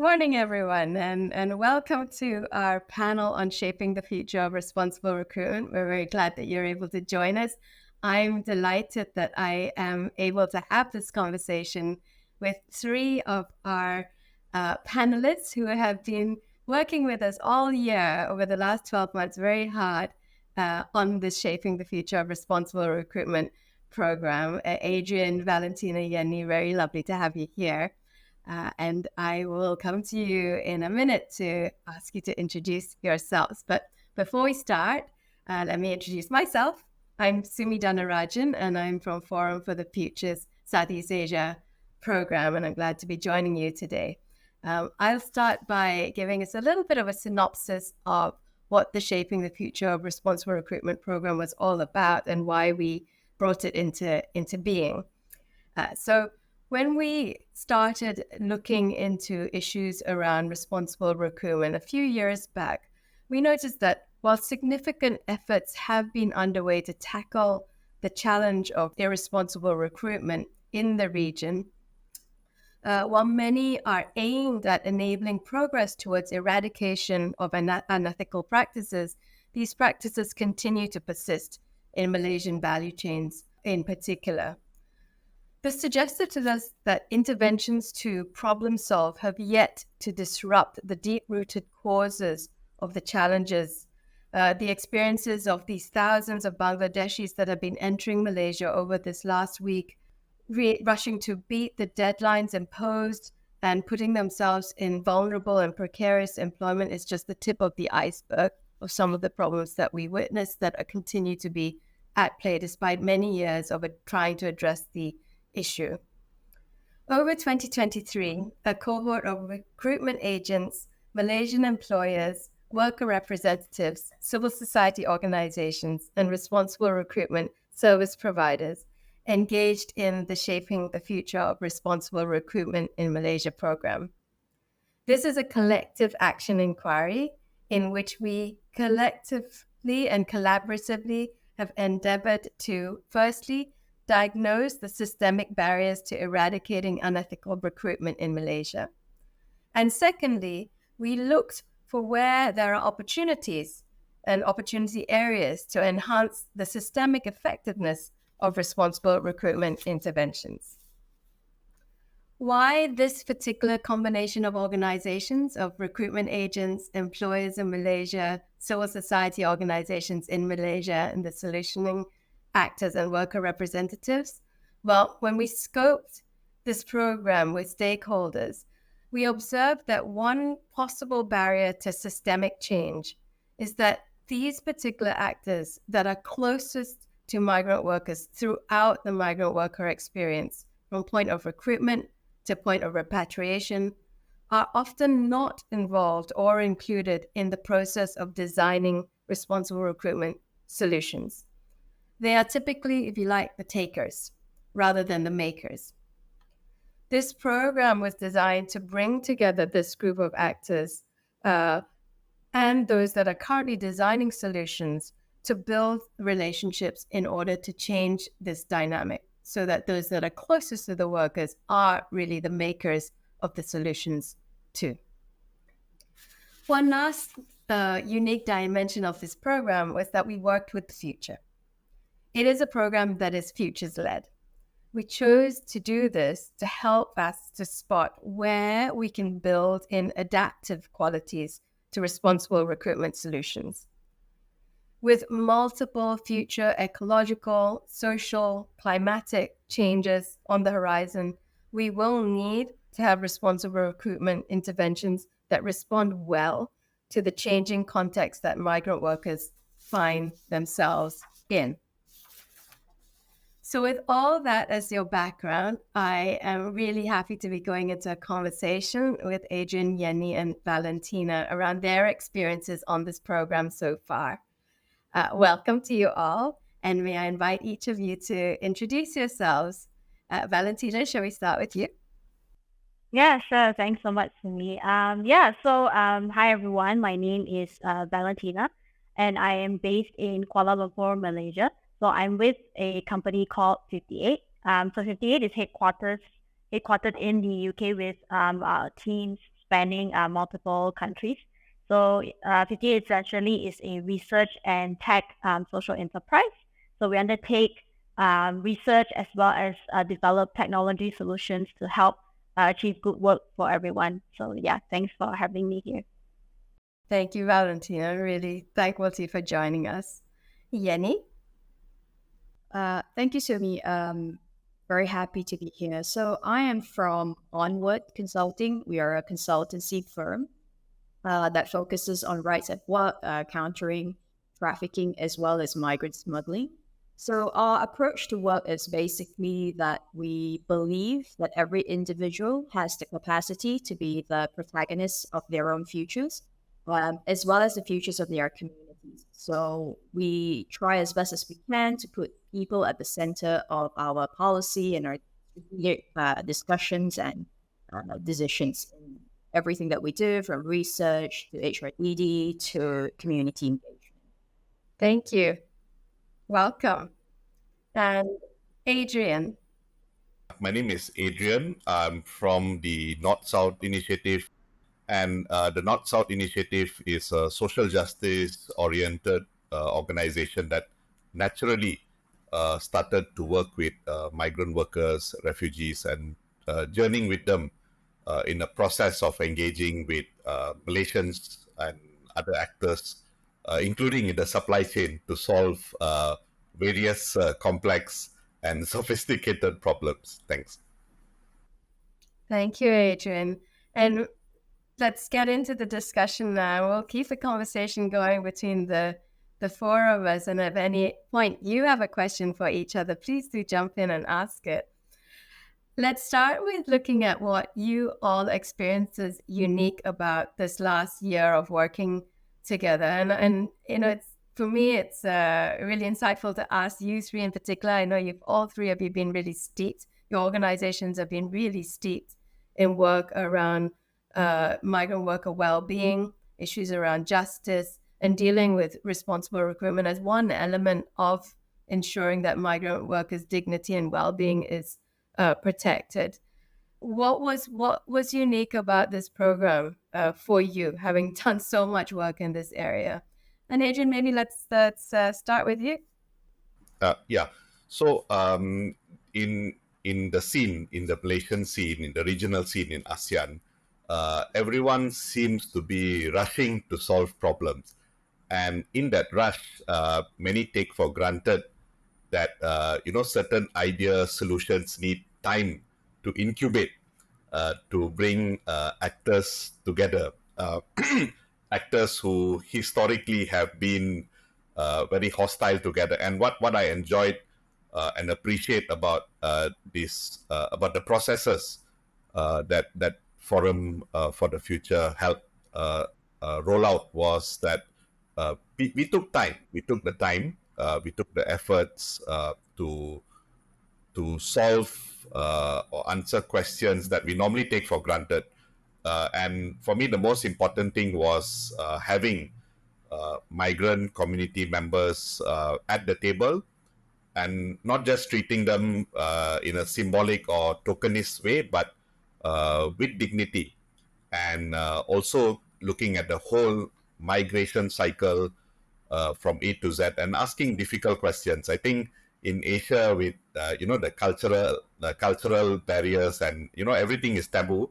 Morning, everyone, and welcome to our panel on shaping the future of responsible recruitment. We're very glad that you're able to join us. I'm delighted that I am able to have this conversation with three of our panelists who have been working with us all year over the last 12 months very hard on this Shaping the Future of Responsible Recruitment program. Adrian, Valentina, Yenny, very lovely to have you here. And I will come to you in a minute to ask you to introduce yourselves. But before we start, let me introduce myself. I'm Sumi Dhanarajan, and I'm from Forum for the Future's Southeast Asia program, and I'm glad to be joining you today. I'll start by giving us a little bit of a synopsis of what the Shaping the Future of Responsible Recruitment program was all about and why we brought it into being. So when we started looking into issues around responsible recruitment a few years back, we noticed that while significant efforts have been underway to tackle the challenge of irresponsible recruitment in the region, while many are aimed at enabling progress towards eradication of unethical practices, these practices continue to persist in Malaysian value chains in particular. This suggested to us that interventions to problem solve have yet to disrupt the deep-rooted causes of the challenges, the experiences of these thousands of Bangladeshis that have been entering Malaysia over this last week, rushing to beat the deadlines imposed and putting themselves in vulnerable and precarious employment is just the tip of the iceberg of some of the problems that we witness that continue to be at play despite many years of trying to address the issue. Over 2023, a cohort of recruitment agents, Malaysian employers, worker representatives, civil society organizations, and responsible recruitment service providers engaged in the Shaping the Future of Responsible Recruitment in Malaysia program. This is a collective action inquiry in which we collectively and collaboratively have endeavored to, firstly, diagnose the systemic barriers to eradicating unethical recruitment in Malaysia. And secondly, we looked for where there are opportunities and opportunity areas to enhance the systemic effectiveness of responsible recruitment interventions. Why this particular combination of organizations, of recruitment agents, employers in Malaysia, civil society organizations in Malaysia, and the solutioning actors and worker representatives? Well, when we scoped this program with stakeholders, we observed that one possible barrier to systemic change is that these particular actors that are closest to migrant workers throughout the migrant worker experience, from point of recruitment to point of repatriation, are often not involved or included in the process of designing responsible recruitment solutions. They are typically, if you like, the takers rather than the makers. This program was designed to bring together this group of actors and those that are currently designing solutions to build relationships in order to change this dynamic so that those that are closest to the workers are really the makers of the solutions too. One last unique dimension of this program was that we worked with the future. It is a program that is futures-led. We chose to do this to help us to spot where we can build in adaptive qualities to responsible recruitment solutions. With multiple future ecological, social, climatic changes on the horizon, we will need to have responsible recruitment interventions that respond well to the changing context that migrant workers find themselves in. So with all that as your background, I am really happy to be going into a conversation with Adrian, Yenny, and Valentina around their experiences on this program so far. Welcome to you all, and may I invite each of you to introduce yourselves. Valentina, shall we start with you? Yeah, sure. Thanks so much, Sumi. Hi everyone. My name is Valentina, and I am based in Kuala Lumpur, Malaysia. So I'm with a company called 58. 58 is headquartered in the UK with teams spanning multiple countries. So 50 essentially is a research and tech social enterprise. So we undertake research as well as develop technology solutions to help achieve good work for everyone. So yeah, thanks for having me here. Thank you, Valentina. I'm really thankful to you for joining us. Yenny? Thank you, Sumi. Very happy to be here. So I am from Onward Consulting. We are a consultancy firm that focuses on rights at work, countering trafficking as well as migrant smuggling. So our approach to work is basically that we believe that every individual has the capacity to be the protagonist of their own futures, as well as the futures of their communities. So we try as best as we can to put people at the center of our policy and our discussions and decisions in everything that we do, from research to HRED to community engagement. Thank you. Welcome. And Adrian? My name is Adrian. I'm from the North-South Initiative. And the North-South Initiative is a social justice-oriented organization that naturally started to work with migrant workers, refugees, and journeying with them in a process of engaging with Malaysians and other actors, including in the supply chain, to solve various complex and sophisticated problems. Thanks. Thank you, Adrian. And let's get into the discussion now. We'll keep the conversation going between the four of us. And at any point you have a question for each other, please do jump in and ask it. Let's start with looking at what you all experienced as unique about this last year of working together. And you know, for me, it's really insightful to ask you three in particular. I know all three of you been really steeped. Your organizations have been really steeped in work around migrant worker well-being, issues around justice, and dealing with responsible recruitment as one element of ensuring that migrant workers' dignity and well-being is protected. What was unique about this program for you, having done so much work in this area? And Adrian, maybe let's start with you. Yeah. So in the scene, in the Malaysian scene, in the regional scene in ASEAN, everyone seems to be rushing to solve problems. And in that rush, many take for granted that certain idea solutions need time to incubate, to bring actors together, actors who historically have been very hostile together. And what I enjoyed and appreciate about about the processes that Forum for the Future helped roll out was that we took time. We took the time. We took the efforts to solve or answer questions that we normally take for granted. And for me, the most important thing was having migrant community members at the table, and not just treating them in a symbolic or tokenist way, but with dignity, and also looking at the whole migration cycle from A to Z and asking difficult questions. I think in Asia, with the cultural barriers and everything is taboo,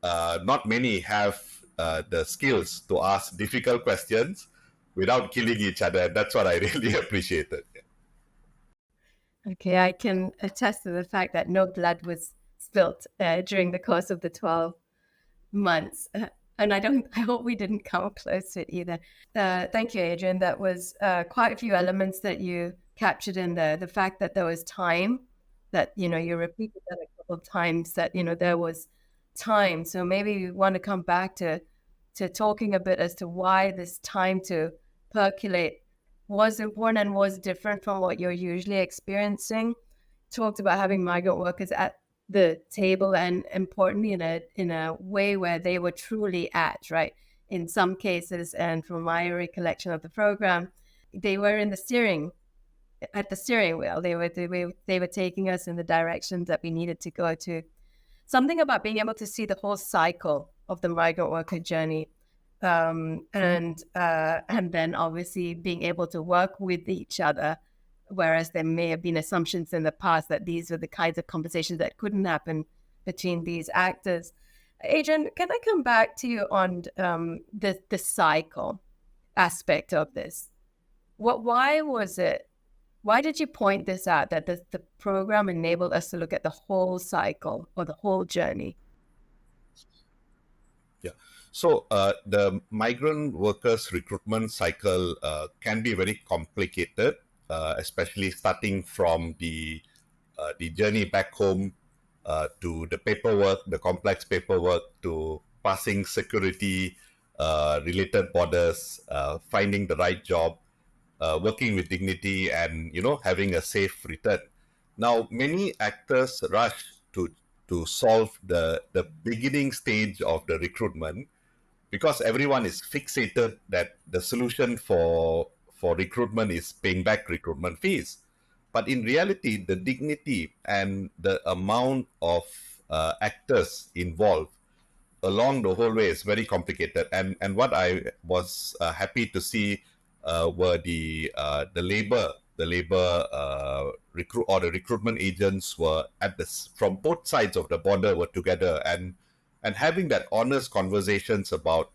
not many have the skills to ask difficult questions without killing each other. That's what I really appreciated. Okay, I can attest to the fact that no blood was spilt during the course of the 12 months. And I hope we didn't come close to it either. Thank you, Adrian. That was quite a few elements that you captured in there. The fact that there was time, that, you repeated that a couple of times, that, there was time. So maybe we want to come back to talking a bit as to why this time to percolate was important and was different from what you're usually experiencing. Talked about having migrant workers at the table, and importantly in a way where they were truly at, right? In some cases, and from my recollection of the program, they were at the steering wheel. They were taking us in the direction that we needed to go to. Something about being able to see the whole cycle of the migrant worker journey. And then obviously being able to work with each other, whereas there may have been assumptions in the past that these were the kinds of conversations that couldn't happen between these actors. Adrian, can I come back to you on the cycle aspect of this? Why did you point this out, that the program enabled us to look at the whole cycle or the whole journey? Yeah. So the migrant workers recruitment cycle can be very complicated, especially starting from the journey back home to the paperwork, the complex paperwork, to passing security related borders, finding the right job, working with dignity, and having a safe return. Now, many actors rush to solve the beginning stage of the recruitment because everyone is fixated that the solution for recruitment is paying back recruitment fees. But in reality, the dignity and the amount of actors involved along the whole way is very complicated. And what I was happy to see were the labor recruit or the recruitment agents were at this from both sides of the border were together and having that honest conversations about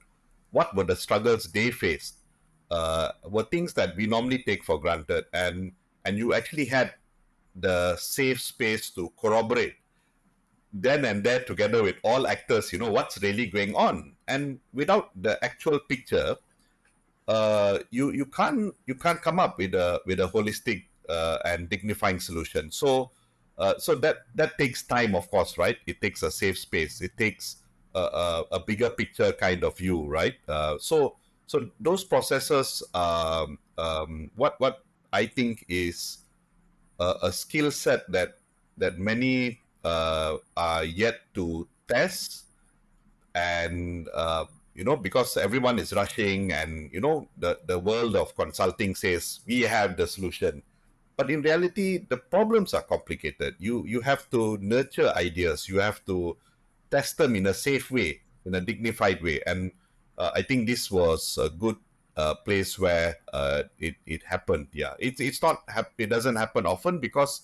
what were the struggles they faced were things that we normally take for granted, and you actually had the safe space to corroborate then and there together with all actors, what's really going on. And without the actual picture, you can't come up with a holistic and dignifying solution. So that takes time, of course, right? It takes a safe space. It takes a bigger picture kind of view, right? So those processes, what I think is a skill set that many are yet to test, and because everyone is rushing, and the world of consulting says we have the solution, but in reality the problems are complicated. You have to nurture ideas, you have to test them in a safe way, in a dignified way, and I think this was a good place where it happened. Yeah, it's not it doesn't happen often because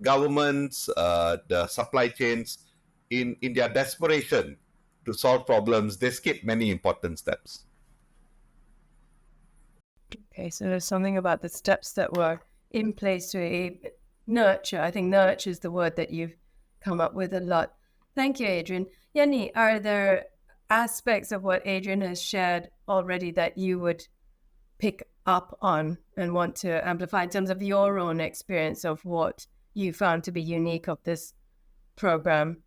governments, the supply chains, in their desperation to solve problems, they skip many important steps. Okay, so there's something about the steps that were in place to nurture. I think nurture is the word that you've come up with a lot. Thank you, Adrian. Yanni, are there aspects of what Adrian has shared already that you would pick up on and want to amplify in terms of your own experience of what you found to be unique of this program?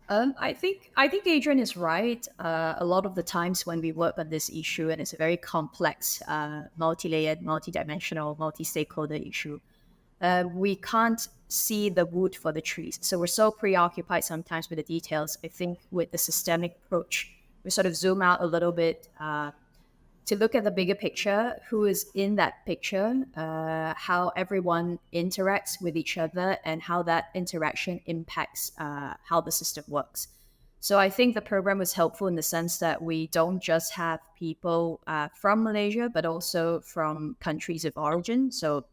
I think Adrian is right. A lot of the times when we work on this issue, and it's a very complex, multi-layered, multi-dimensional, multi-stakeholder issue, we can't see the wood for the trees. So we're so preoccupied sometimes with the details. I think with the systemic approach, we sort of zoom out a little bit to look at the bigger picture, who is in that picture, how everyone interacts with each other, and how that interaction impacts how the system works. So I think the program was helpful in the sense that we don't just have people from Malaysia, but also from countries of origin. So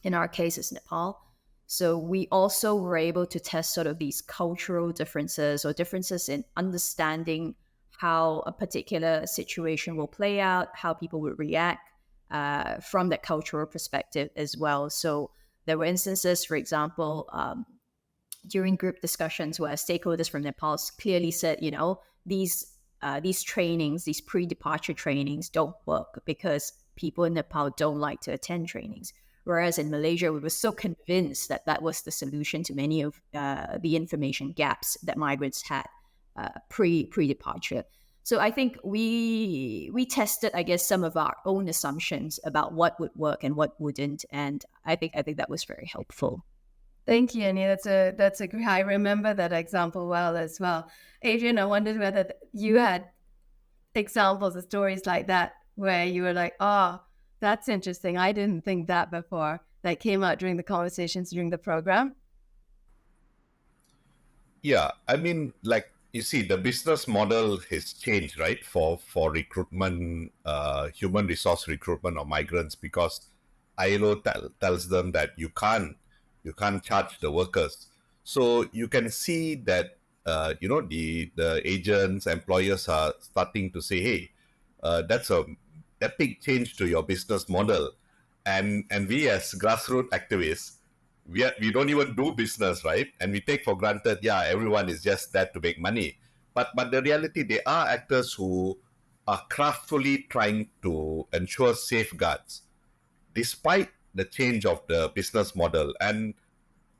in our case, it's Nepal. So we also were able to test sort of these cultural differences or differences in understanding how a particular situation will play out, how people would react from that cultural perspective as well. So there were instances, for example, during group discussions where stakeholders from Nepal clearly said, these trainings, these pre-departure trainings don't work because people in Nepal don't like to attend trainings. Whereas in Malaysia, we were so convinced that that was the solution to many of the information gaps that migrants had pre-departure. So I think we tested, I guess, some of our own assumptions about what would work and what wouldn't, and I think that was very helpful. Thank you, Annie. That's a great. I remember that example well as well. Adrian, I wondered whether you had examples of stories like that where you were like, "Oh, that's interesting. I didn't think that before." That came out during the conversations during the program. Yeah, I mean, like you see, the business model has changed, right, for recruitment, human resource recruitment of migrants, because ILO tells them that you can't charge the workers. So you can see that the agents, employers are starting to say, hey, that's a that big change to your business model, and we as grassroots activists, we don't even do business, right? And we take for granted, yeah, everyone is just there to make money. But the reality, there are actors who are craftfully trying to ensure safeguards despite the change of the business model, and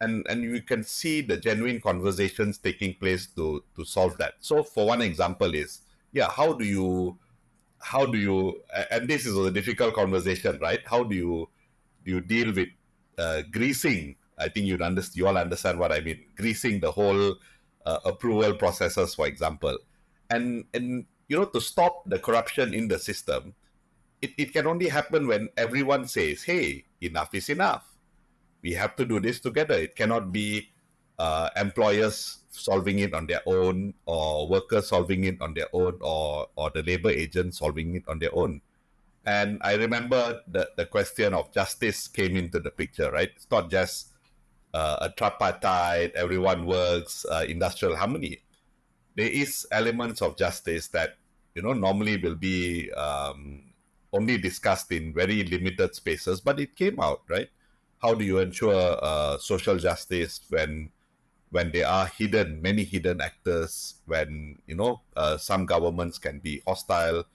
you can see the genuine conversations taking place to solve that. So for one example is, yeah, how do you and this is a difficult conversation, right? How do you deal with greasing? I think you all understand what I mean. Greasing the whole approval processes, for example, and to stop the corruption in the system, it can only happen when everyone says, "Hey, enough is enough. We have to do this together." It cannot be employers solving it on their own, or workers solving it on their own, or the labor agents solving it on their own. And I remember the question of justice came into the picture, right? It's not just a tripartite, everyone works, industrial harmony. There is elements of justice that normally will be only discussed in very limited spaces, but it came out, right? How do you ensure social justice when there are many hidden actors, when some governments can be hostile?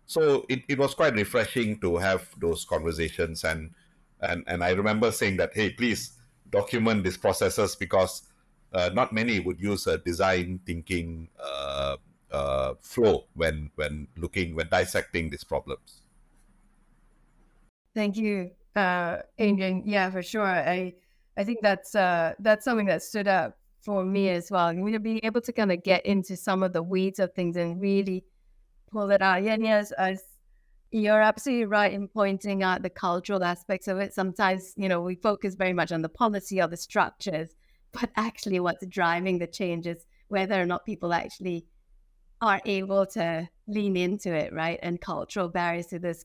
So it was quite refreshing to have those conversations, and I remember saying that, hey, please document these processes, because not many would use a design thinking flow when dissecting these problems. Thank you, Adrian. Yeah, for sure. I think that's something that stood out for me as well. And we'll be able to kind of get into some of the weeds of things and really pull it out. Yeah, and yes, as you're absolutely right in pointing out the cultural aspects of it. Sometimes, we focus very much on the policy or the structures, but actually what's driving the change is whether or not people actually are able to lean into it, right? And cultural barriers to this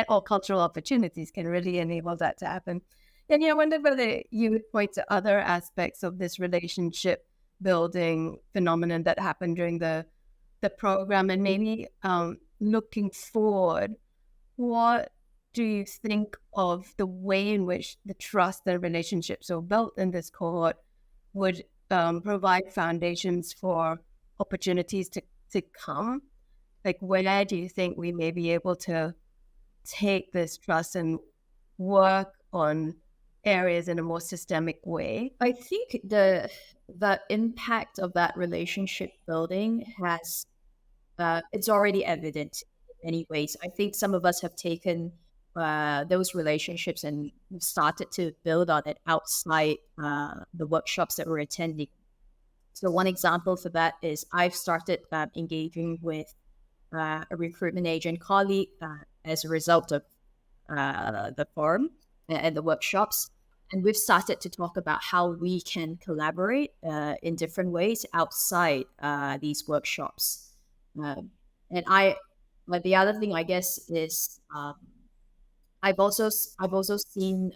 or cultural opportunities can really enable that to happen. And I wondered whether you would point to other aspects of this relationship building phenomenon that happened during the program, and maybe looking forward, what do you think of the way in which the trust and relationships are built in this cohort would provide foundations for opportunities to come? Like, where do you think we may be able to take this trust and work on areas in a more systemic way? I think the impact of that relationship building has it's already evident in many ways. I think some of us have taken those relationships and started to build on it outside the workshops that we're attending. So one example for that is I've started engaging with a recruitment agent colleague as a result of the forum and the workshops. And we've started to talk about how we can collaborate in different ways outside these workshops. But the other thing, I guess, is I've also seen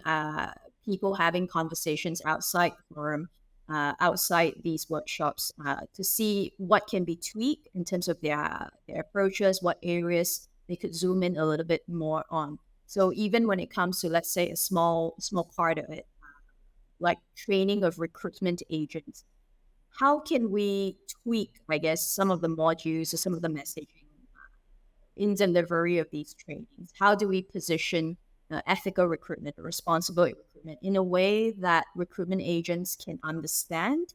people having conversations outside the forum, outside these workshops, to see what can be tweaked in terms of their approaches, what areas they could zoom in a little bit more on. So even when it comes to, let's say, a small part of it, like training of recruitment agents, how can we tweak, I guess, some of the modules or some of the messaging in delivery of these trainings? How do we position ethical recruitment or responsible recruitment in a way that recruitment agents can understand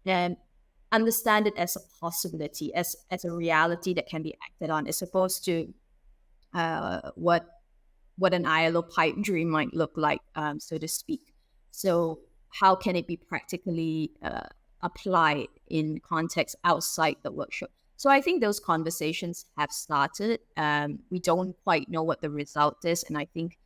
and understand it as a possibility, as a reality that can be acted on, as opposed to what an ILO pipe dream might look like, so to speak. So how can it be practically applied in context outside the workshop? So I think those conversations have started. We don't quite know what the result is. And I think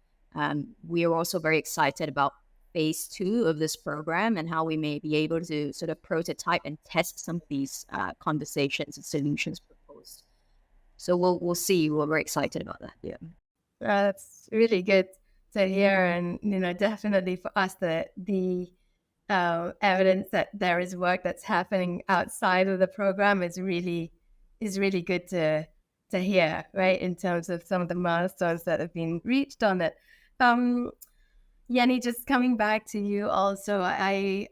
we are also very excited about phase 2 of this program and how we may be able to sort of prototype and test some of these conversations and solutions proposed. So we'll see. We're very excited about that. Yeah. That's really good to hear, and definitely for us, the evidence that there is work that's happening outside of the program is really good to hear, right? In terms of some of the milestones that have been reached on it. Yenny, just coming back to you also, I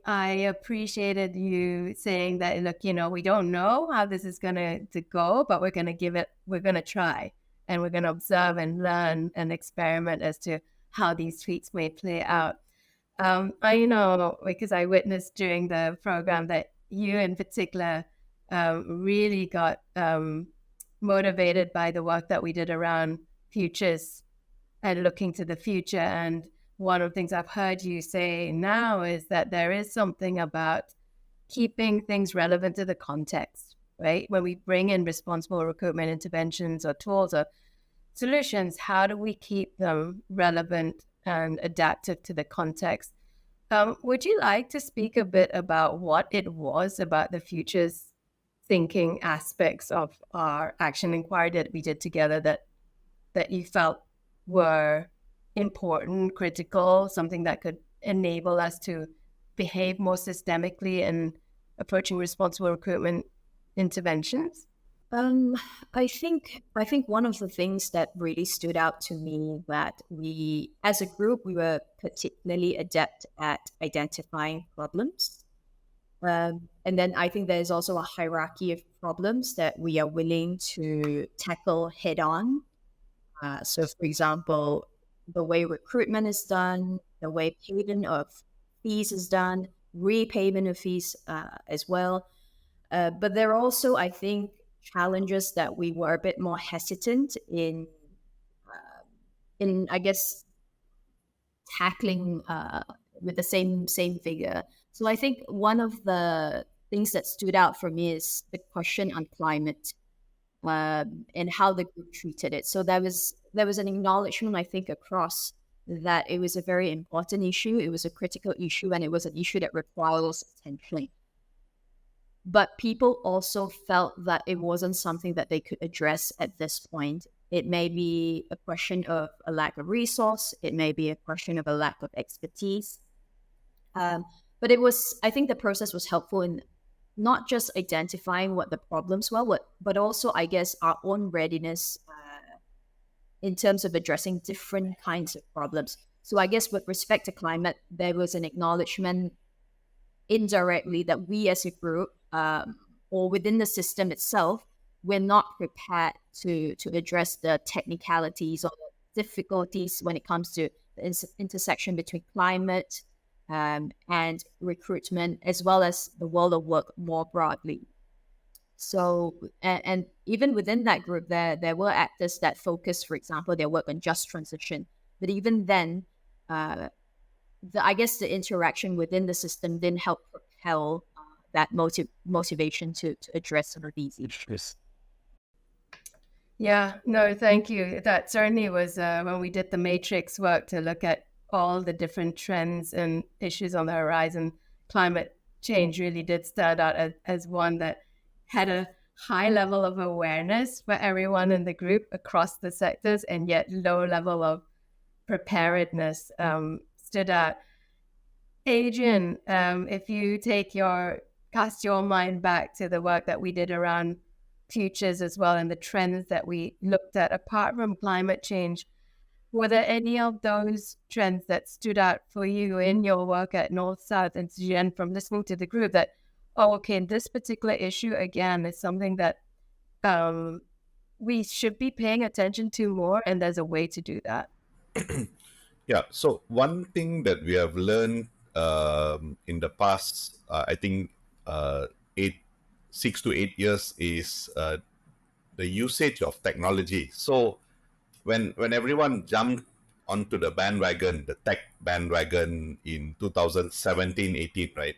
appreciated you saying that, look, we don't know how this is going to go, but we're going to try, and we're going to observe and learn and experiment as to how these tweaks may play out. I know, because I witnessed during the program that you in particular really got motivated by the work that we did around futures and looking to the future. And one of the things I've heard you say now is that there is something about keeping things relevant to the context, right? When we bring in responsible recruitment interventions or tools or solutions, how do we keep them relevant and adaptive to the context? Would you like to speak a bit about what it was about the futures thinking aspects of our action inquiry that we did together that you felt were important, critical, something that could enable us to behave more systemically in approaching responsible recruitment interventions? I think one of the things that really stood out to me that we, as a group, we were particularly adept at identifying problems. And then I think there's also a hierarchy of problems that we are willing to tackle head on. So, for example, the way recruitment is done, the way payment of fees is done, repayment of fees as well. But there are also, I think, challenges that we were a bit more hesitant in I guess, tackling with the same figure. So I think one of the things that stood out for me is the question on climate and how the group treated it. So there was an acknowledgement, I think, across that it was a very important issue. It was a critical issue, and it was an issue that requires attention. But people also felt that it wasn't something that they could address at this point. It may be a question of a lack of resource. It may be a question of a lack of expertise. But I think the process was helpful in not just identifying what the problems were, but also, I guess, our own readiness in terms of addressing different kinds of problems. So I guess with respect to climate, there was an acknowledgement indirectly that we as a group or within the system itself, we're not prepared to address the technicalities or the difficulties when it comes to the intersection between climate and recruitment, as well as the world of work more broadly. So, and even within that group, there were actors that focused, for example, their work on just transition. But even then, I guess the interaction within the system didn't help propel that motivation to address some of these issues. Yeah, no, thank you. That certainly was when we did the matrix work to look at all the different trends and issues on the horizon. Climate change really did stand out as one that had a high level of awareness for everyone in the group across the sectors, and yet low level of preparedness stood out. Adrian, if you cast your mind back to the work that we did around futures as well and the trends that we looked at, apart from climate change, were there any of those trends that stood out for you in your work at North South and from listening to the group that, this particular issue again is something that we should be paying attention to more, and there's a way to do that? Yeah. So one thing that we have learned in the past, I think 6 to 8 years is the usage of technology. So when everyone jumped onto the bandwagon, the tech bandwagon in 2017-18, right?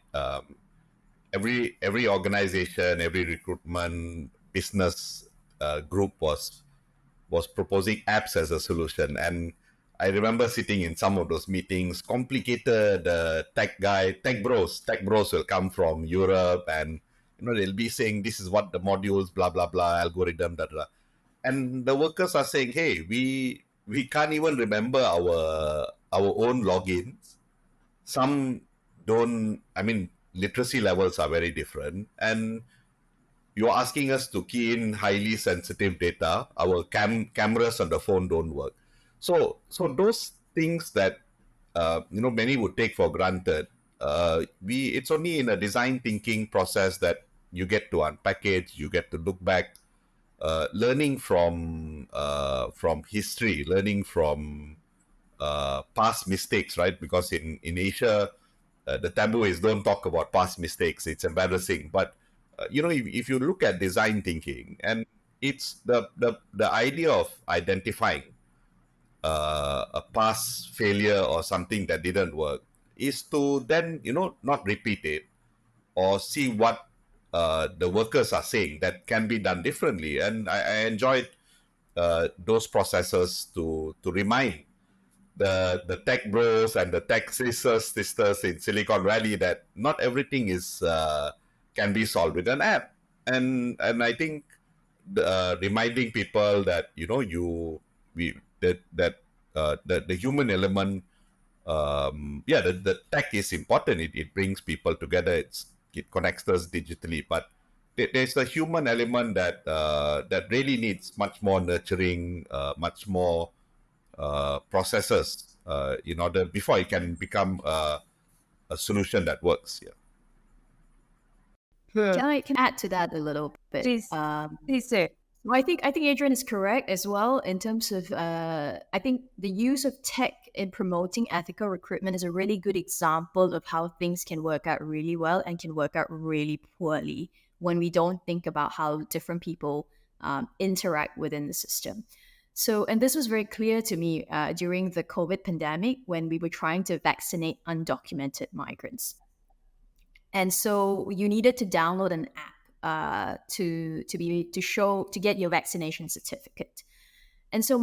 Every organization, every recruitment business group was proposing apps as a solution, and I remember sitting in some of those meetings, complicated tech bros will come from Europe, and they'll be saying this is what the modules, blah blah blah, algorithm, da da. And the workers are saying, hey, we can't even remember our own logins. Some don't. I mean, literacy levels are very different, and you're asking us to key in highly sensitive data. Our cameras on the phone don't work. So those things that many would take for granted. It's only in a design thinking process that you get to unpackage, you get to look back, learning from history, learning from past mistakes, right? Because in Asia, the taboo is don't talk about past mistakes. It's embarrassing. But if you look at design thinking, and it's the idea of identifying a past failure or something that didn't work, is to then not repeat it, or see what the workers are saying that can be done differently. And I enjoyed those processes to remind the tech bros and the tech sisters in Silicon Valley that not everything is can be solved with an app. And I think reminding people that the human element, the tech is important. It brings people together. It connects us digitally, but there's a human element that really needs much more nurturing, much more processes in order before it can become a solution that works. Yeah. Can I add to that a little bit? Please do. I think Adrian is correct as well in terms of I think the use of tech in promoting ethical recruitment is a really good example of how things can work out really well and can work out really poorly when we don't think about how different people interact within the system. So, and this was very clear to me during the COVID pandemic when we were trying to vaccinate undocumented migrants. And so you needed to download an app to get your vaccination certificate. And so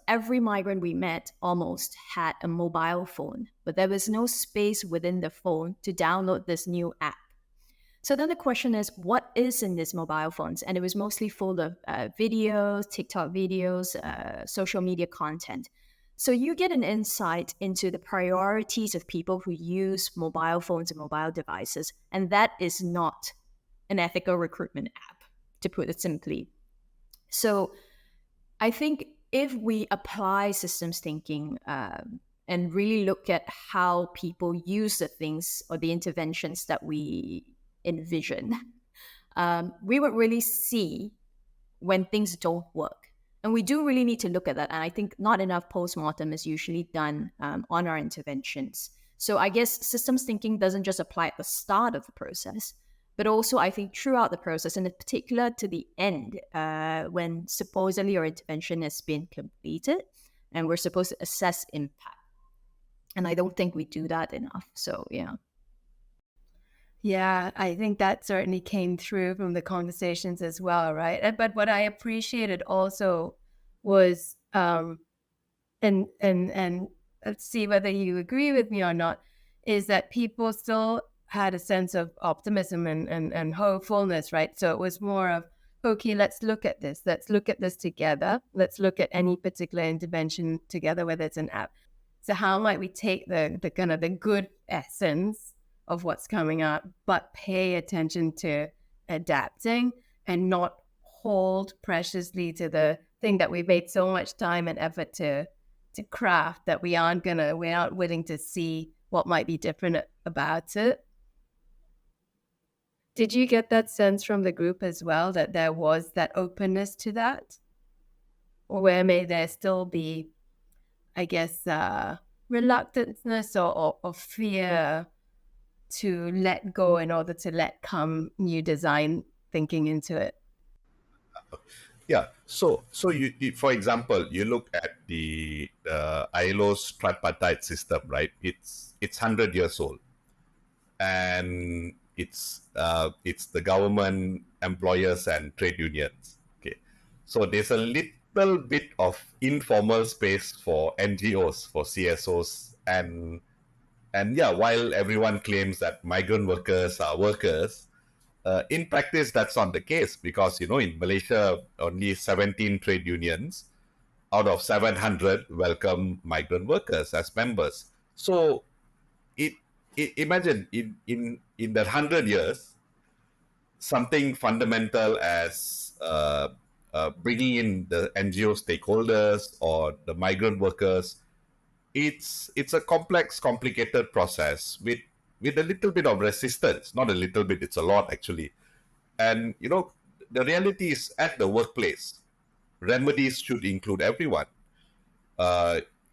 every migrant we met almost had a mobile phone, but there was no space within the phone to download this new app. So then the question is, what is in these mobile phones? And it was mostly full of videos, TikTok videos, social media content. So you get an insight into the priorities of people who use mobile phones and mobile devices. And that is not an ethical recruitment app, to put it simply. So I think if we apply systems thinking and really look at how people use the things or the interventions that we envision, we would really see when things don't work. And we do really need to look at that. And I think not enough postmortem is usually done on our interventions. So I guess systems thinking doesn't just apply at the start of the process, but also I think throughout the process, and in particular to the end, when supposedly our intervention has been completed and we're supposed to assess impact. And I don't think we do that enough. So, yeah. Yeah, I think that certainly came through from the conversations as well, right? But what I appreciated also was, and let's see whether you agree with me or not, is that people still had a sense of optimism and hopefulness, right? So it was more of, okay, let's look at this. Let's look at this together. Let's look at any particular intervention together, whether it's an app. So how might we take the kind of the good essence of what's coming up, but pay attention to adapting and not hold preciously to the thing that we've made so much time and effort to craft that we aren't willing to see what might be different about it. Did you get that sense from the group as well, that there was that openness to that? Or where may there still be, I guess, reluctance or fear to let go in order to let come new design thinking into it? Yeah. So you for example, you look at the ILO's tripartite system, right? It's 100 years old, and it's the government, employers, and trade unions. Okay. So there's little bit of informal space for NGOs, for CSOs, and yeah, while everyone claims that migrant workers are workers, in practice that's not the case, because in Malaysia only 17 trade unions out of 700 welcome migrant workers as members. So imagine in that 100 years, something fundamental as bringing in the NGO stakeholders or the migrant workers, it's a complex, complicated process with a little bit of resistance. Not a little bit, it's a lot actually. And the reality is, at the workplace, remedies should include everyone.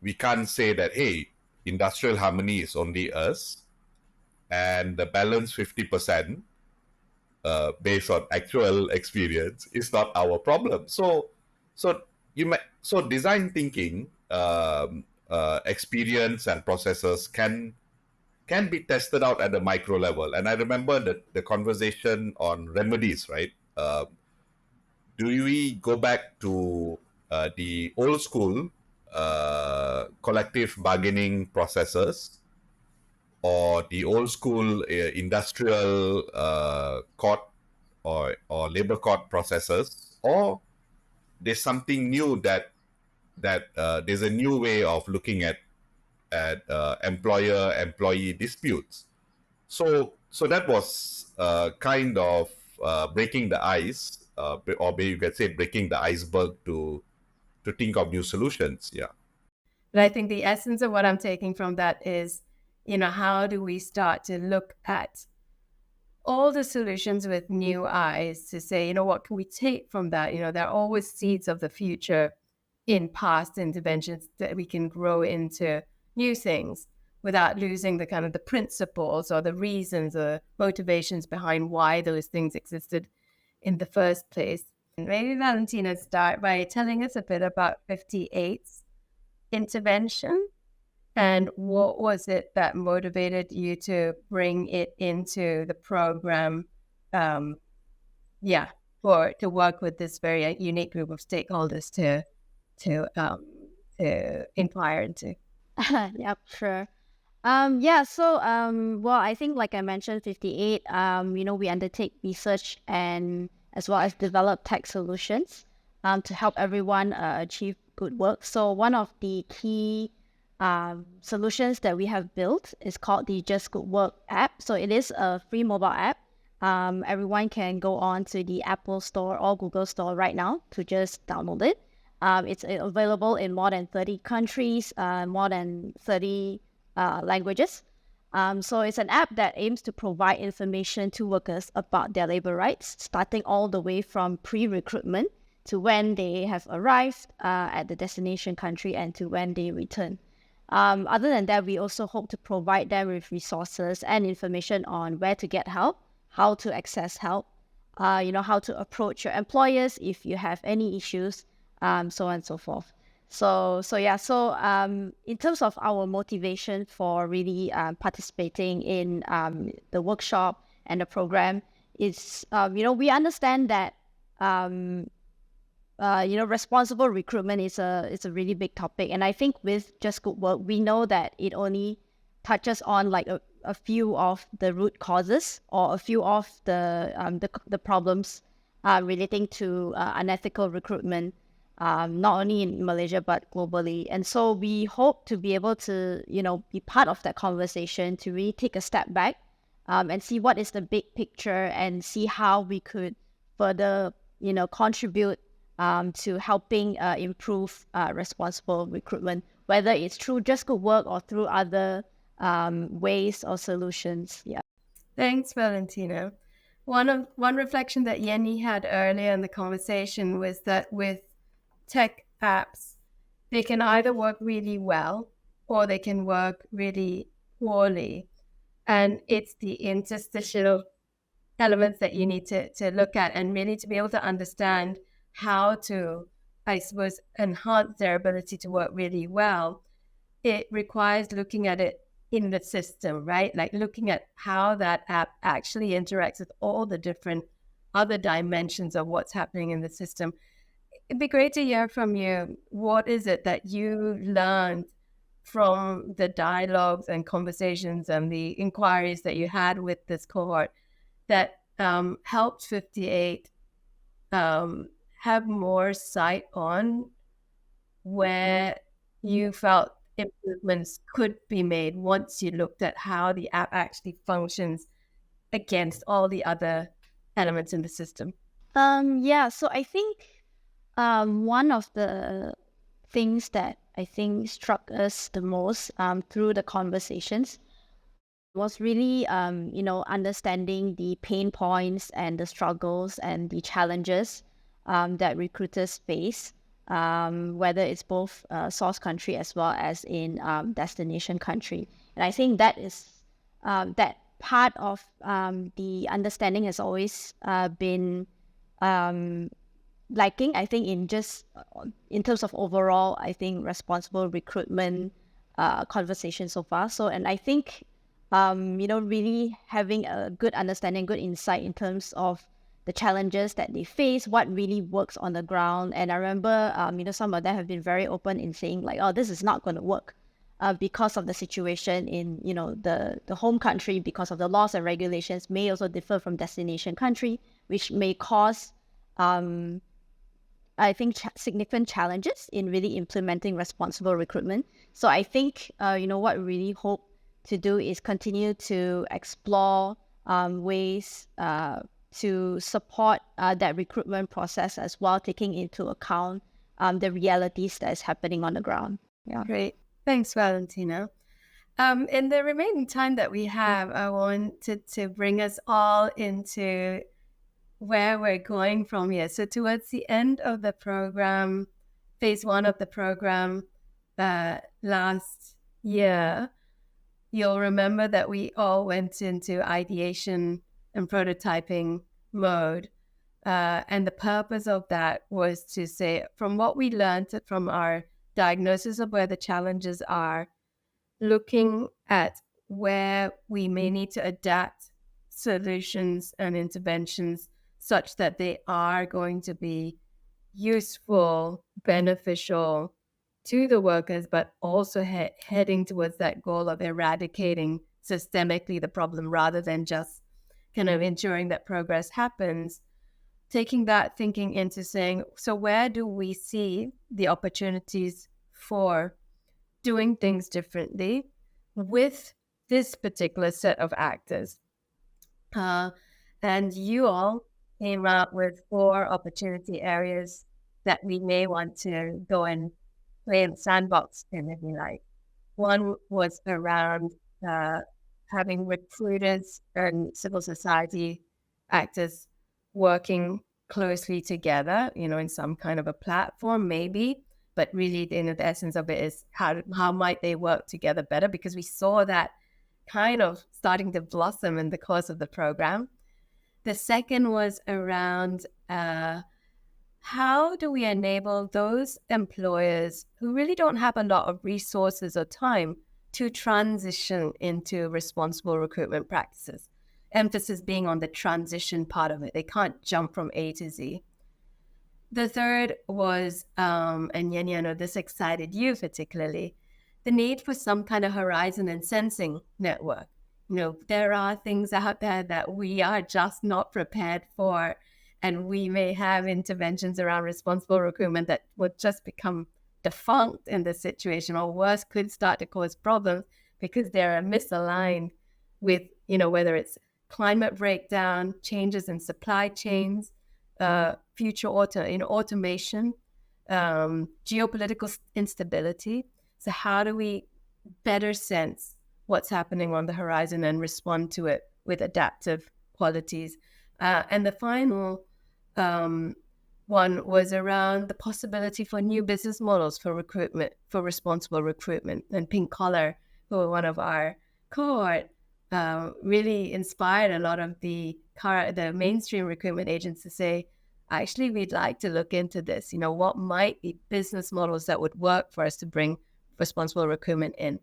We can't say that, hey, industrial harmony is only us, and the balance 50% based on actual experience is not our problem. So design thinking, experience and processes can be tested out at the micro level. And I remember the conversation on remedies, right? Do we go back to the old school collective bargaining processes, or the old school industrial court or labor court processes, or there's something new that there's a new way of looking at employer-employee disputes. So that was kind of breaking the ice, or maybe you could say breaking the iceberg to think of new solutions. Yeah. But I think the essence of what I'm taking from that is, how do we start to look at all the solutions with new eyes to say, what can we take from that? There are always seeds of the future in past interventions that we can grow into new things without losing the kind of the principles or the reasons or motivations behind why those things existed in the first place. And maybe Valentina, start by telling us a bit about 58's intervention and what was it that motivated you to bring it into the program, to work with this very unique group of stakeholders to inquire into. Yep, sure. Well, I think like I mentioned, 58, we undertake research and as well as develop tech solutions to help everyone achieve good work. So one of the key solutions that we have built is called the Just Good Work app. So it is a free mobile app. Everyone can go on to the Apple Store or Google Store right now to just download it. It's available in more than 30 countries, more than 30 languages. So it's an app that aims to provide information to workers about their labor rights, starting all the way from pre-recruitment to when they have arrived at the destination country and to when they return. Other than that, we also hope to provide them with resources and information on where to get help, how to access help, how to approach your employers if you have any issues, so on and so forth. So in terms of our motivation for really participating in the workshop and the program is, we understand that responsible recruitment is a really big topic, and I think with Just Good Work, we know that it only touches on like a few of the root causes or a few of the problems relating to unethical recruitment. Not only in Malaysia but globally. And so we hope to be able to, be part of that conversation, to really take a step back and see what is the big picture and see how we could further, contribute to helping improve responsible recruitment, whether it's through Just Good Work or through other ways or solutions. Yeah. Thanks, Valentina. One reflection that Yenny had earlier in the conversation was that with tech apps, they can either work really well or they can work really poorly. And it's the interstitial elements that you need to look at and really to be able to understand how to, I suppose, enhance their ability to work really well. It requires looking at it in the system, right? Like looking at how that app actually interacts with all the different other dimensions of what's happening in the system. it'd be great to hear from you. What is it that you learned from the dialogues and conversations and the inquiries that you had with this cohort that helped 58 have more sight on where you felt improvements could be made once you looked at how the app actually functions against all the other elements in the system? Yeah, so I think one of the things that I think struck us the most through the conversations was really, understanding the pain points and the struggles and the challenges that recruiters face, whether it's both source country as well as in destination country. And I think that is that part of the understanding has always been lacking, I think, in terms of overall, I think, responsible recruitment conversation so far. So, and I think, really having a good understanding, good insight in terms of the challenges that they face, what really works on the ground. And I remember, some of them have been very open in saying like, oh, this is not going to work because of the situation in, the home country, because of the laws and regulations may also differ from destination country, which may cause I think significant challenges in really implementing responsible recruitment. So I think, what we really hope to do is continue to explore ways to support that recruitment process as well, taking into account the realities that is happening on the ground. Yeah. Great. Thanks, Valentina. In the remaining time that we have, I wanted to bring us all into where we're going from here. So towards the end of the program, phase 1 of the program last year, you'll remember that we all went into ideation and prototyping mode. And the purpose of that was to say, from what we learned from our diagnosis of where the challenges are, looking at where we may need to adapt solutions and interventions such that they are going to be useful, beneficial to the workers, but also heading towards that goal of eradicating systemically the problem rather than just kind of ensuring that progress happens. Taking that thinking into saying, so where do we see the opportunities for doing things differently with this particular set of actors? And you all came up with 4 opportunity areas that we may want to go and play in the sandbox in, if you like. One was around having recruiters and civil society actors working closely together, in some kind of a platform, maybe. But really, the essence of it is how might they work together better? Because we saw that kind of starting to blossom in the course of the program. The second was around how do we enable those employers who really don't have a lot of resources or time to transition into responsible recruitment practices? Emphasis being on the transition part of it. They can't jump from A to Z. The third was, and Yenya, I know this excited you particularly, the need for some kind of horizon and sensing network. There are things out there that we are just not prepared for, and we may have interventions around responsible recruitment that would just become defunct in this situation, or worse, could start to cause problems because they're misaligned with, whether it's climate breakdown, changes in supply chains, future automation, geopolitical instability. So how do we better sense what's happening on the horizon and respond to it with adaptive qualities? And the final one was around the possibility for new business models for recruitment, for responsible recruitment. And Pink Collar, who are one of our cohort, really inspired a lot of the mainstream recruitment agents to say, actually, we'd like to look into this. What might be business models that would work for us to bring responsible recruitment in?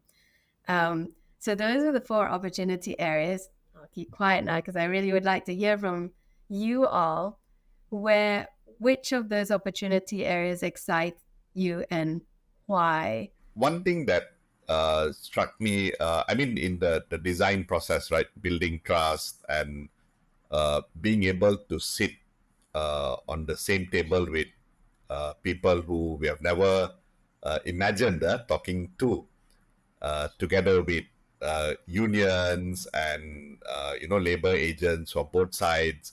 So those are the 4 opportunity areas. I'll keep quiet now because I really would like to hear from you all, where which of those opportunity areas excite you and why? One thing that struck me, I mean, in the design process, right, building trust and being able to sit on the same table with people who we have never imagined talking to, together with unions and labor agents from both sides,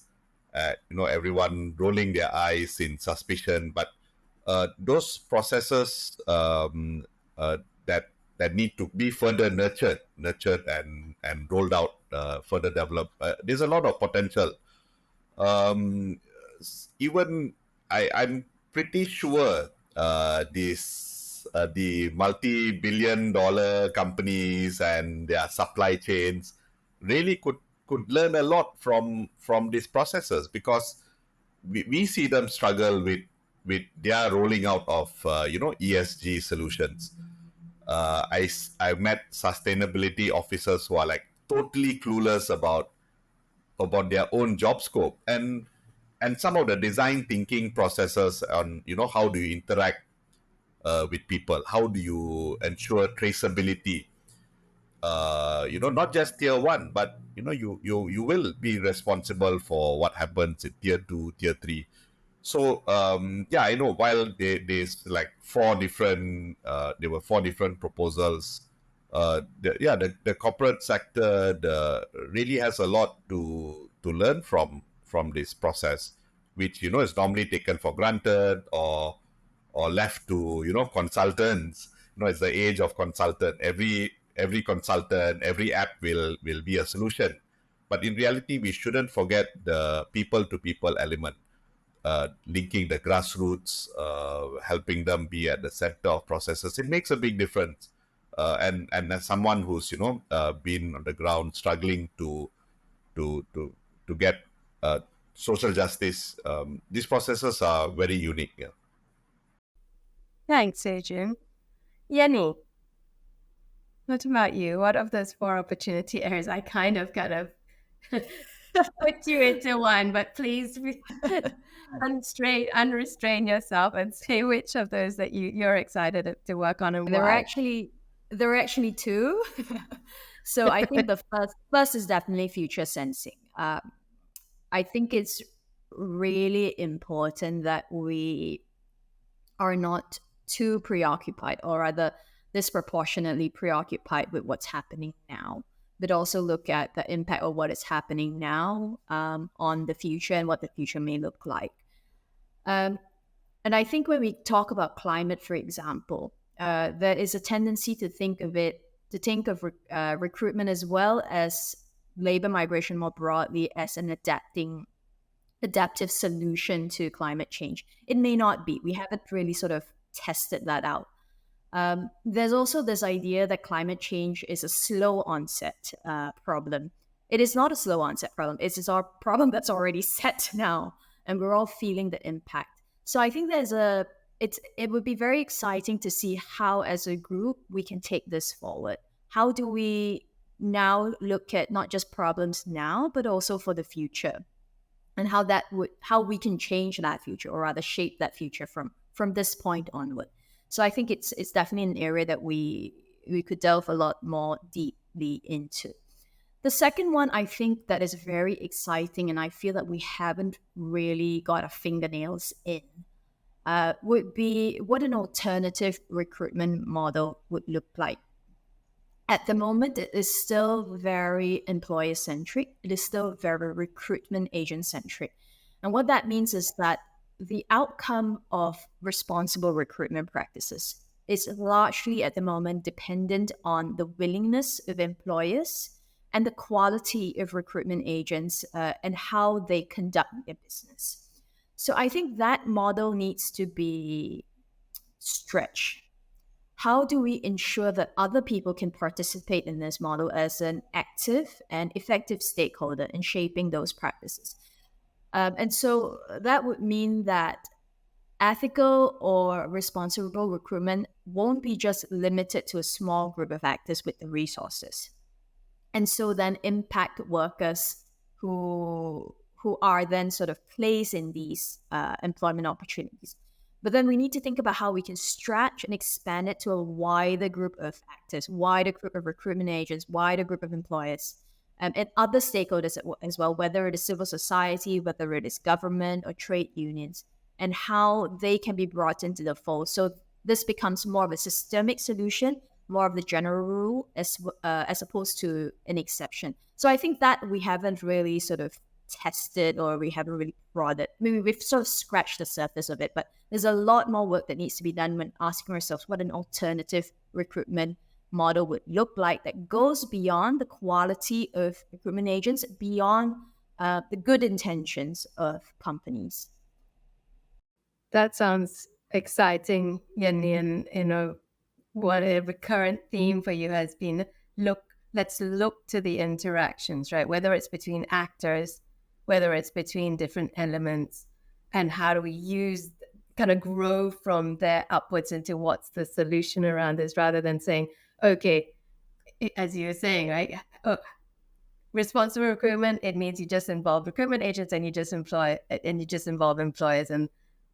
everyone rolling their eyes in suspicion, but those processes that need to be further nurtured and rolled out, further developed. There's a lot of potential. Um, Even I'm pretty sure the multi-billion-dollar companies and their supply chains really could learn a lot from these processes, because we see them struggle with their rolling out of ESG solutions. I met sustainability officers who are like totally clueless about their own job scope, and some of the design thinking processes on how do you interact with people, how do you ensure traceability, not just tier one, but you will be responsible for what happens in tier two, tier three. So yeah, I know while there's like there were four different proposals. The corporate sector really has a lot to learn from this process, which is normally taken for granted or left to consultants. It's the age of consultant. Every consultant, every app will be a solution, but in reality, we shouldn't forget the people to people element. Linking the grassroots, helping them be at the center of processes, it makes a big difference. And as someone who's been on the ground struggling to get social justice, these processes are very unique. Yeah. Thanks, Adrian. Yenny, what about you? What of those four opportunity areas? I kind of put you into one, but please unrestrain yourself and say which of those that you're excited to work on and There why. are actually two. So I think the first is definitely future sensing. I think it's really important that we are not too preoccupied, or rather disproportionately preoccupied with what's happening now, but also look at the impact of what is happening now on the future and what the future may look like. And I think when we talk about climate, for example, there is a tendency to think of recruitment as well as labor migration more broadly as an adaptive solution to climate change. It may not be. We haven't really sort of tested that out. There's also this idea that climate change is a slow onset problem. It is not a slow onset problem. It's our problem that's already set now, and we're all feeling the impact. So I think it would be very exciting to see how, as a group, we can take this forward. How do we now look at not just problems now, but also for the future, and how we can change that future, or rather shape that future from this point onward. So I think it's definitely an area that we could delve a lot more deeply into. The second one, I think that is very exciting, and I feel that we haven't really got our fingernails in, would be what an alternative recruitment model would look like. At the moment, it is still very employer-centric. It is still very recruitment agent-centric. And what that means is that the outcome of responsible recruitment practices is largely at the moment dependent on the willingness of employers and the quality of recruitment agents and how they conduct their business. So I think that model needs to be stretched. How do we ensure that other people can participate in this model as an active and effective stakeholder in shaping those practices? And so that would mean that ethical or responsible recruitment won't be just limited to a small group of actors with the resources. And so then impact workers who who are then sort of placed in these employment opportunities. But then we need to think about how we can stretch and expand it to a wider group of actors, wider group of recruitment agents, wider group of employers, and other stakeholders as well, whether it is civil society, whether it is government or trade unions, and how they can be brought into the fold. So this becomes more of a systemic solution, more of the general rule as opposed to an exception. So I think that we haven't really sort of tested, or we haven't really prodded. Maybe we've sort of scratched the surface of it, but there's a lot more work that needs to be done when asking ourselves what an alternative recruitment model would look like that goes beyond the quality of recruitment agents, beyond the good intentions of companies. That sounds exciting, Yanni, and what a recurrent theme for you has been, let's look to the interactions, right? Whether it's between actors, whether it's between different elements, and how do we kind of grow from there upwards into what's the solution around this, rather than saying, okay, as you were saying, right? Responsible recruitment, it means you just involve recruitment agents and you just involve employers, and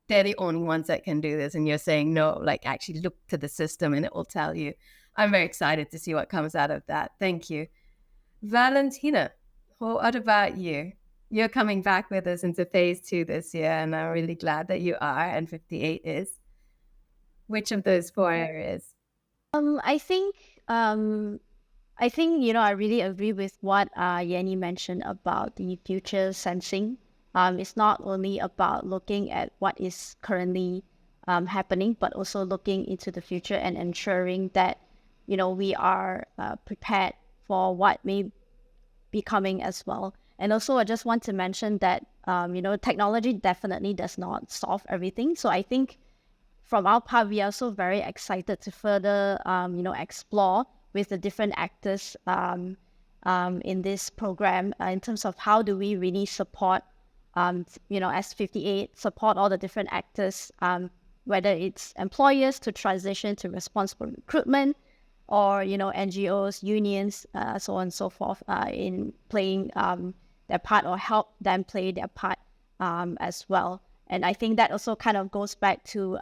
they're the only ones that can do this. And you're saying, no, like actually look to the system and it will tell you. I'm very excited to see what comes out of that. Thank you. Valentina, what about you? You're coming back with us into phase 2 this year, and I'm really glad that you are, and 58 is. Which of those 4 areas? I think I really agree with what Yanni mentioned about the future sensing. It's not only about looking at what is currently happening, but also looking into the future and ensuring that we are prepared for what may be coming as well. And also, I just want to mention that technology definitely does not solve everything. So I think from our part, we are also very excited to further explore with the different actors in this program in terms of how do we really support as 58 support all the different actors, whether it's employers to transition to responsible recruitment, or NGOs, unions, so on and so forth, in playing their part, or help them play their part as well. And I think that also kind of goes back to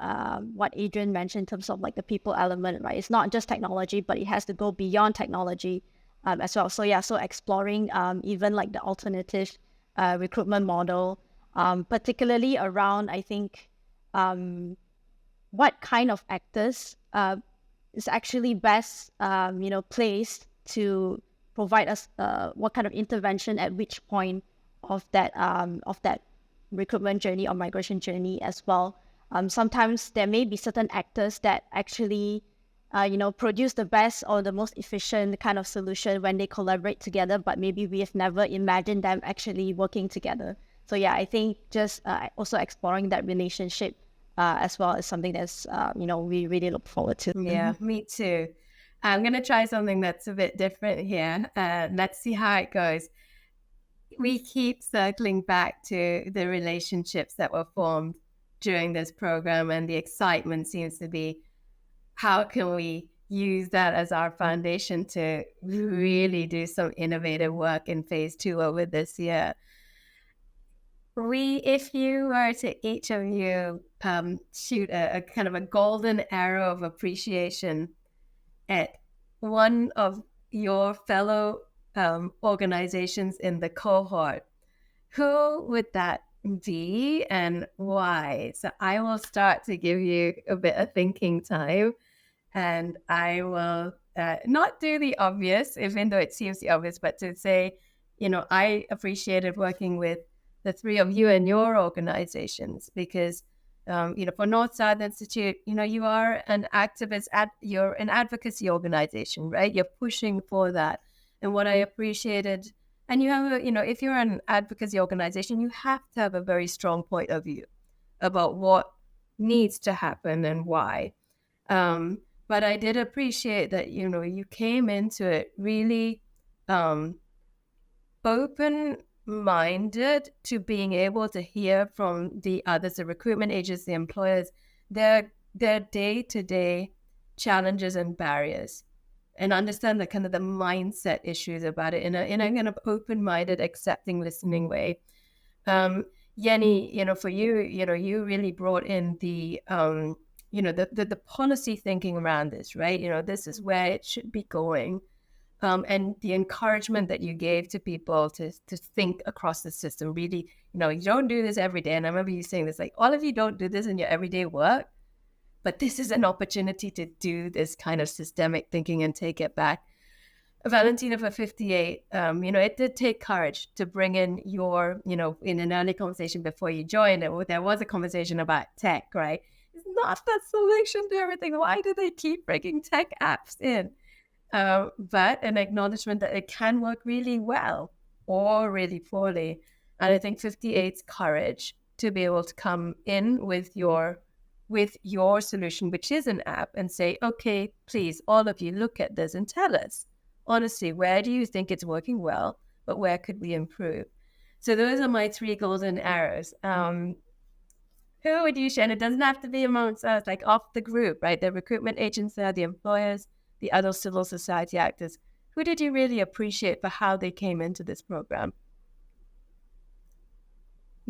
what Adrian mentioned in terms of like the people element, right? It's not just technology, but it has to go beyond technology as well. So so exploring even like the alternative recruitment model, particularly around, I think, what kind of actors is actually best, placed to provide us what kind of intervention at which point of that recruitment journey or migration journey as well. Sometimes there may be certain actors that actually, produce the best or the most efficient kind of solution when they collaborate together, but maybe we have never imagined them actually working together. So I think just also exploring that relationship as well is something that's, we really look forward to. Yeah, me too. I'm going to try something that's a bit different here. Let's see how it goes. We keep circling back to the relationships that were formed during this program, and the excitement seems to be, how can we use that as our foundation to really do some innovative work in phase 2 over this year? If you were to each of you shoot a kind of a golden arrow of appreciation at one of your fellow organizations in the cohort, who would that be and why? So I will start to give you a bit of thinking time, and I will not do the obvious, even though it seems the obvious, but to say, I appreciated working with the 3 of you and your organizations, because for North South Institute, you are an activist, you're an advocacy organization, right? You're pushing for that. And what I appreciated, and you have if you're an advocacy organization, you have to have a very strong point of view about what needs to happen and why. But I did appreciate that, you came into it really open-minded to being able to hear from the others, the recruitment agents, the employers, their day-to-day challenges and barriers, and understand the kind of the mindset issues about it in a kind of open-minded, accepting, listening way. Yenny, for you, you really brought in the the policy thinking around this, right? This is where it should be going. And the encouragement that you gave to people to think across the system, really, you don't do this every day. And I remember you saying this, like, all of you don't do this in your everyday work, but this is an opportunity to do this kind of systemic thinking and take it back. Valentina, for 58, it did take courage to bring in your, in an early conversation before you joined, there was a conversation about tech, right? It's not the solution to everything. Why do they keep bringing tech apps in? But an acknowledgement that it can work really well or really poorly. And I think 58's courage to be able to come in with your solution, which is an app, and say, okay, please, all of you, look at this and tell us, honestly, where do you think it's working well, but where could we improve? So those are my 3 golden arrows. Who would you share? And it doesn't have to be amongst us, like off the group, right? The recruitment agents there, the employers, the other civil society actors. Who did you really appreciate for how they came into this program?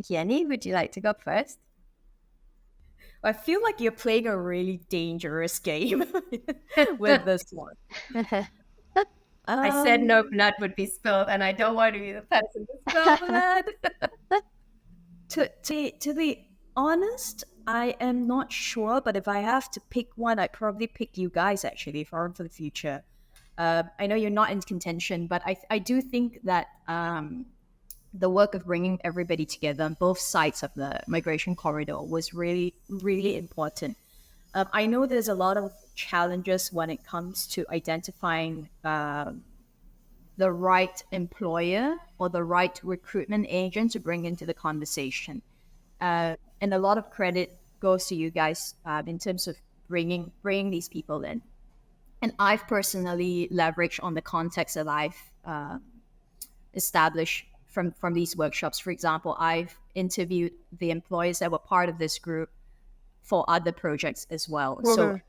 Yenny, would you like to go first? I feel like you're playing a really dangerous game with this one. I said no blood would be spilled, and I don't want to be the person to spill blood. To be honest, I am not sure, but if I have to pick one, I'd probably pick you guys, actually, for the future. I know you're not in contention, but I do think that the work of bringing everybody together on both sides of the migration corridor was really, really important. I know there's a lot of challenges when it comes to identifying the right employer or the right recruitment agent to bring into the conversation. And a lot of credit goes to you guys in terms of bringing these people in. And I've personally leveraged on the context that I've established from these workshops. For example, I've interviewed the employees that were part of this group for other projects as well. Mm-hmm. So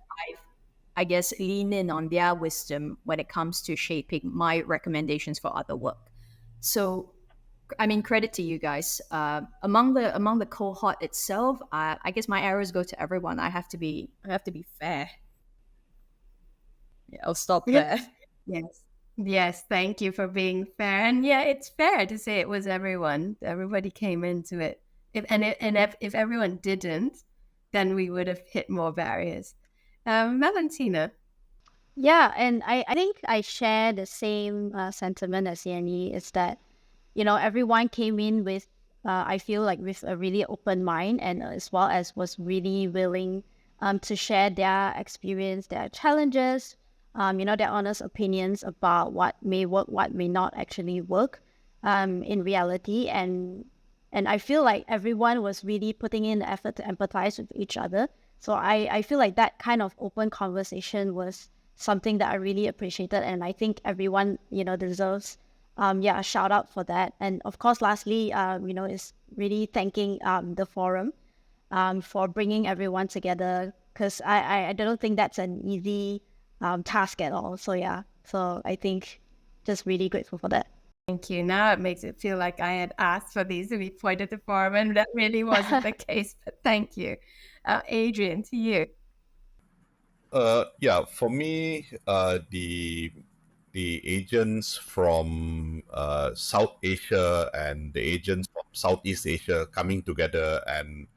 I guess, lean in on their wisdom when it comes to shaping my recommendations for other work. So, I mean, credit to you guys. Among the cohort itself, I guess my arrows go to everyone. I have to be fair. Yeah, I'll stop there. Yes. Thank you for being fair. And yeah, it's fair to say it was everyone. Everybody came into it. If everyone didn't, then we would have hit more barriers. Valentina. Yeah, and I think I share the same sentiment as Yanni, is that, everyone came in with, I feel like, with a really open mind, and as well as was really willing to share their experience, their challenges, their honest opinions about what may work, what may not actually work in reality. And I feel like everyone was really putting in the effort to empathize with each other. So I feel like that kind of open conversation was something that I really appreciated. And I think everyone, deserves a shout out for that. And of course, lastly, is really thanking the forum for bringing everyone together, because I don't think that's an easy task at all. So yeah, so I think just really grateful for that. Thank you. Now it makes it feel like I had asked for these to be pointed to forum, and that really wasn't the case, but thank you. Adrian, to you. For me, the agents from South Asia and the agents from Southeast Asia coming together, and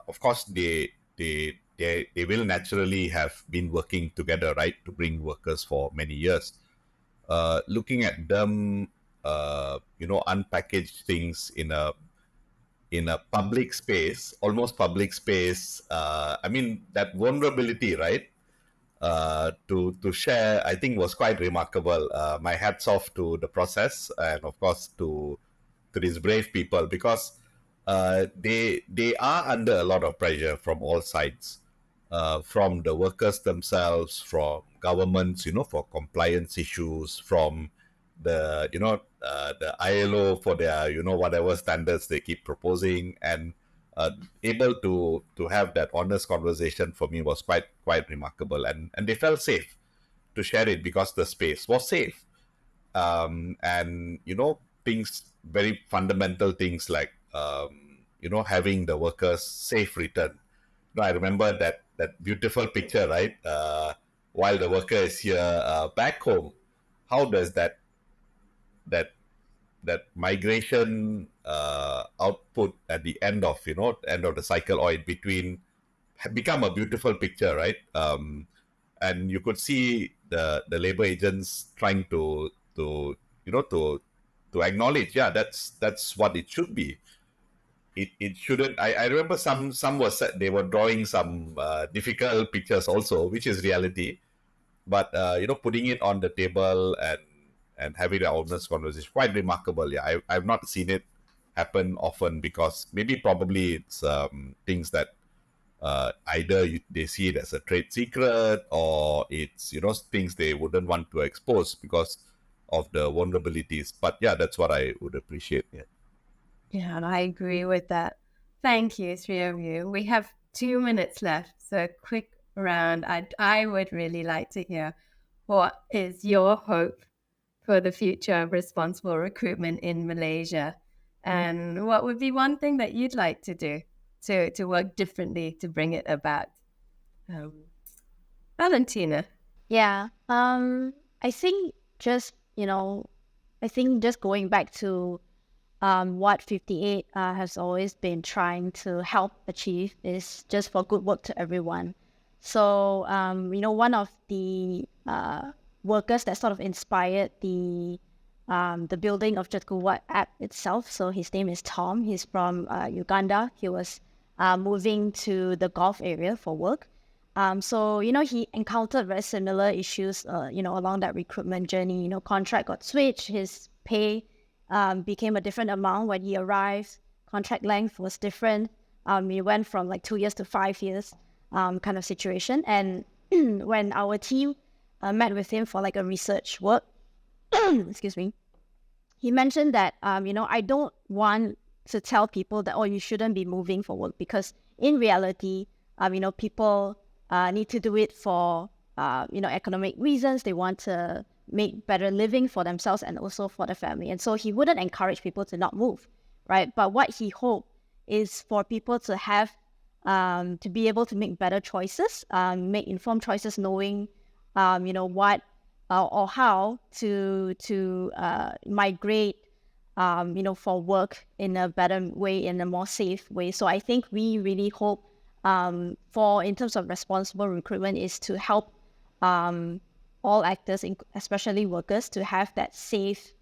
of course they will naturally have been working together, right, to bring workers for many years. Looking at them, unpackage things in a public space, almost public space. That vulnerability, right, to share, I think, was quite remarkable. My hats off to the process, and of course to these brave people, because they are under a lot of pressure from all sides, from the workers themselves, from governments, for compliance issues, from the the ILO for their whatever standards they keep proposing, and able to have that honest conversation for me was quite remarkable, and they felt safe to share it because the space was safe, and things, very fundamental things like having the workers safe return. I remember that beautiful picture, right? While the worker is here back home, how does that that migration output at the end of the cycle or in between become a beautiful picture, right? And you could see the labor agents trying to acknowledge, yeah, that's what it should be. It shouldn't. I remember some was they were drawing some difficult pictures also, which is reality. But putting it on the table and having the honest conversation, quite remarkable. Yeah, I've not seen it happen often because probably it's things that either they see it as a trade secret or it's things they wouldn't want to expose because of the vulnerabilities. But yeah, that's what I would appreciate. Yeah. Yeah, and I agree with that. Thank you, three of you. We have 2 minutes left, so a quick round. I would really like to hear what is your hope for the future of responsible recruitment in Malaysia, and what would be one thing that you'd like to do to work differently to bring it about. Valentina. Yeah. I think just going back to what 58 has always been trying to help achieve is just for good work to everyone. So one of the workers that sort of inspired the building of Jakuwat app itself. So his name is Tom. He's from Uganda. He was moving to the Gulf area for work. So he encountered very similar issues, along that recruitment journey. Contract got switched. His pay became a different amount when he arrived. Contract length was different. He went from like 2 years to 5 years, kind of situation. And when our team met with him for like a research work, excuse me, he mentioned that, I don't want to tell people that, oh, you shouldn't be moving for work, because in reality, people need to do it for, economic reasons. They want to make better living for themselves and also for the family. And so he wouldn't encourage people to not move, right? But what he hoped is for people to have, to be able to make better choices, make informed choices, knowing, what or how to migrate, for work in a better way, in a more safe way. So I think we really hope in terms of responsible recruitment is to help all actors, especially workers, to have that safe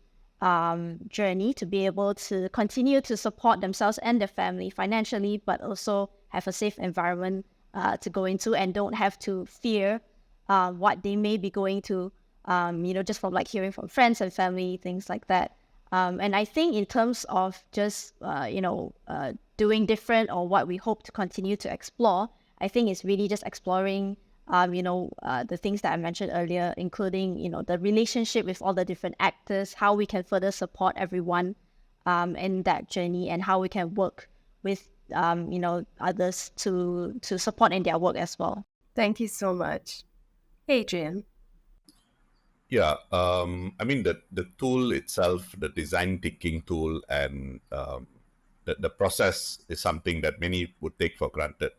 journey, to be able to continue to support themselves and their family financially, but also have a safe environment to go into, and don't have to fear what they may be going to, just from like hearing from friends and family, things like that. And I think in terms of just, doing different, or what we hope to continue to explore, I think it's really just exploring, the things that I mentioned earlier, including, the relationship with all the different actors, how we can further support everyone in that journey, and how we can work with, others to support in their work as well. Thank you so much. Adrian. Yeah, the tool itself, the design thinking tool, and the process is something that many would take for granted.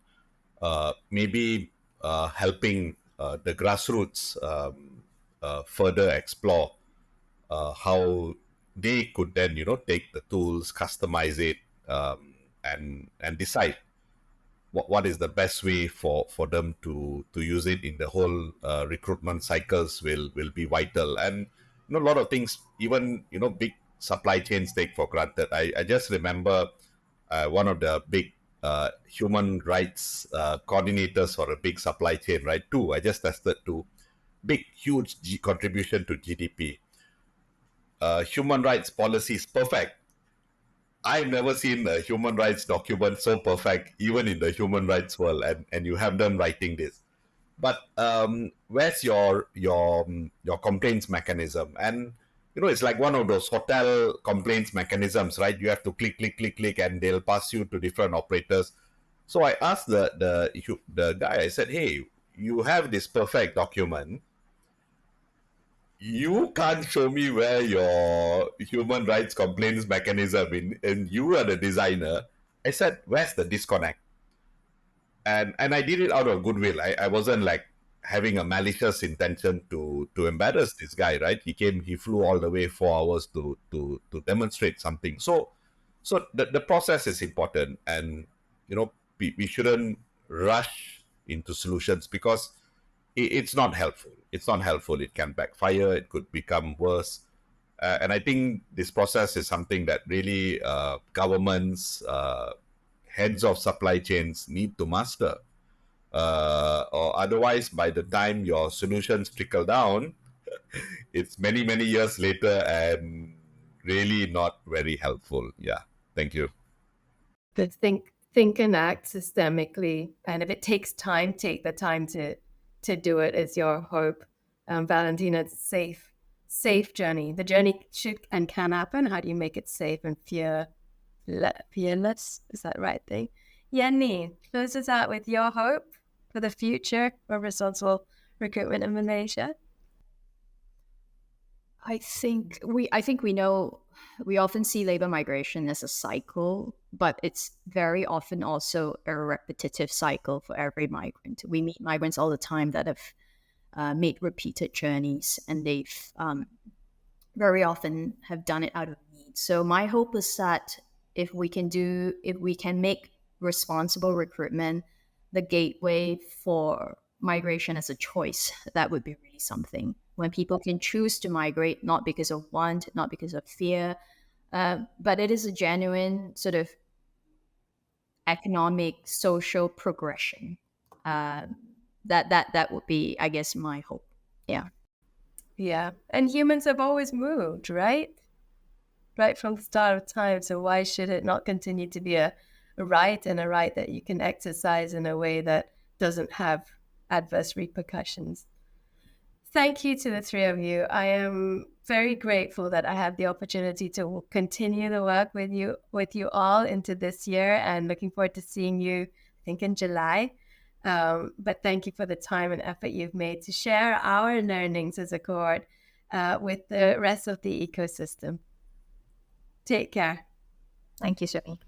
Maybe helping the grassroots further explore how they could then, take the tools, customize it, and decide what is the best way for them to use it in the whole recruitment cycles will be vital. And a lot of things, even big supply chains take for granted. I just remember one of the big human rights coordinators for a big supply chain, right? I just tested two big, huge contribution to GDP. Human rights policy is perfect. I've never seen a human rights document so perfect, even in the human rights world, and you have them writing this. But where's your complaints mechanism? And it's like one of those hotel complaints mechanisms, right? You have to click, and they'll pass you to different operators. So I asked the guy, I said, hey, you have this perfect document. you can't show me where your human rights complaints mechanism and you are the designer. I said, where's the disconnect? And I did it out of goodwill. I wasn't like having a malicious intention to embarrass this guy, right? He flew all the way 4 hours to demonstrate something. So the process is important, and we shouldn't rush into solutions because it's not helpful. It's not helpful. It can backfire. It could become worse. And I think this process is something that really governments, heads of supply chains need to master. Or otherwise, by the time your solutions trickle down, it's many, many years later and really not very helpful. Yeah. Thank you. But think and act systemically, and if it takes time, take the time to do it. Is your hope, Valentina? It's a safe journey. The journey should and can happen. How do you make it safe and fearless? Is that right thing? Yenny, close us out with your hope for the future of responsible recruitment in Malaysia. I think we know, we often see labor migration as a cycle, but it's very often also a repetitive cycle for every migrant. We meet migrants all the time that have made repeated journeys, and they've very often have done it out of need. So my hope is that if we can make responsible recruitment the gateway for migration as a choice, that would be really something. When people can choose to migrate, not because of want, not because of fear, but it is a genuine sort of economic, social progression. That would be, I guess, my hope. Yeah. Yeah. And humans have always moved, right? Right from the start of time. So why should it not continue to be a right, and a right that you can exercise in a way that doesn't have adverse repercussions? Thank you to the three of you. I am very grateful that I have the opportunity to continue the work with you all into this year, and looking forward to seeing you, I think, in July. But thank you for the time and effort you've made to share our learnings as a cohort with the rest of the ecosystem. Take care. Thank you, Sophie.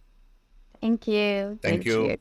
Thank you. Thank you.